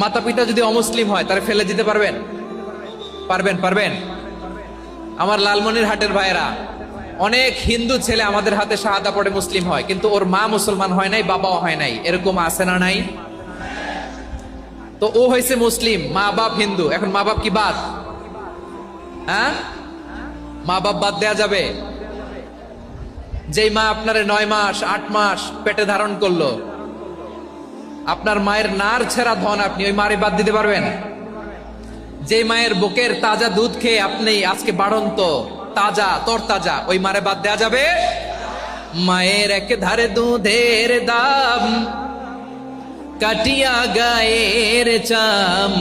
মাতা পিতা যদি অমুসলিম হয় তারা ফেলে দিতে পারবেন? পারবেন? পারবেন? আমার লালমনিরহাটের ভাইয়েরা, অনেক হিন্দু ছেলে আমাদের হাতে শাহাদা পড়ে মুসলিম হয়, কিন্তু ওর মা মুসলমান হয় নাই, বাবাও হয় নাই। এরকম আছে না নাই? তো ও হয়েছে মুসলিম, মা বাপ হিন্দু, এখন মা বাপ কি বাদ? হ্যাঁ, মা বাপ বাদ দেয়া যাবে? যেই মা আপনারে 9 মাস 8 মাস পেটে ধারণ করলো, আপনার মায়ের নার ছেঁড়া ধন, আপনি ওই মারে বাদ দিতে পারবেন? যে মায়ের বুকের তাজা দুধ খেয়ে আপনি আজকে বাড়ন্ত তাজা তরতাজা, ওই মারে বাদ দেয়া যাবে? মায়ের এক ধারে দুধের দাম, কাটিয়া গায়ের চাম,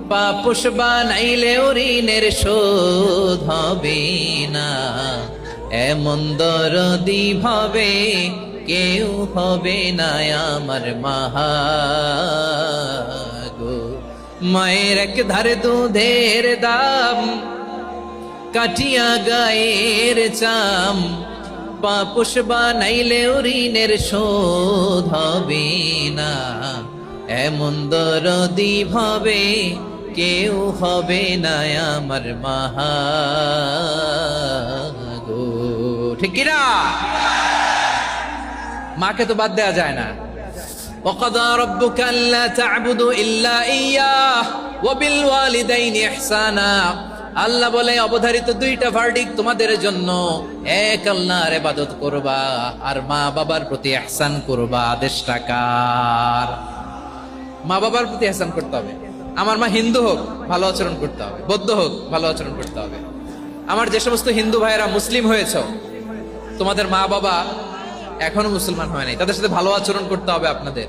পাপুষ বানাইলে ঋণের শোধ হবে না। এমন দরদি ভাবে কেউ হবে না আমার মাহা গো। মায়ের এক ধারে দুধের দাম, কাটিয়া গায়ের চাম, পাপুষ বানাইলে ঋণের শোধ হবে না। এমন দরদি ভাবে কেউ হবে না আমার মাহা গো। ঠিক কিনা? মাকে তো বাদ দেয়া যায় না। وَقَضَى رَبُّكَ أَلَّا تَعْبُدُوا إِلَّا إِيَّاهُ وَبِالْوَالِدَيْنِ إِحْسَانًا। আল্লাহ বলে অবধারিত দুইটা ভার্ডিক্ট তোমাদের জন্য, এক আল্লাহর ইবাদত করবা আর মা বাবার প্রতি ইহসান করবা। আদেশটা কার? মা বাবার প্রতি ইহসান করতে হবে। আমার মা হিন্দু হোক, ভালো আচরণ করতে হবে, বৌদ্ধ হোক, ভালো আচরণ করতে হবে। আমার যে সমস্ত হিন্দু ভাইয়েরা মুসলিম হয়েছে, তোমাদের মা বাবা এখনো মুসলমান হয় নাই, তাদের সাথে ভালো আচরণ করতে হবে। আপনাদের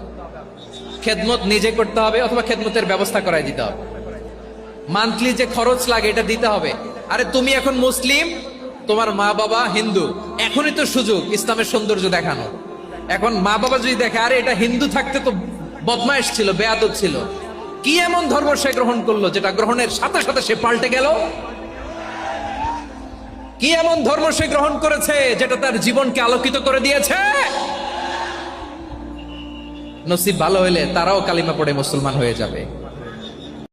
খেদমত নিজে করতে হবে অথবা খেদমতের ব্যবস্থা করাই দিতে হবে। মান্থলি যে খরচ লাগে এটা দিতে হবে। আরে তুমি এখন মুসলিম, তোমার মা বাবা হিন্দু, এখনই তো সুযোগ ইসলামের সৌন্দর্য দেখানো। এখন মা বাবা যদি দেখে আরে এটা হিন্দু থাকতে তো বদমাইশ ছিল, বেয়াদব ছিল, কি এমন ধর্ম সে গ্রহণ করলো যেটা গ্রহণের সাথে সাথে সে পাল্টে গেল? কি এমন ধর্ম সে গ্রহণ করেছে যেটা তার জীবনকে আলোকিত করে দিয়েছে? নসিব ভালো হইলে তারাও কালিমা পড়ে মুসলমান হয়ে যাবে।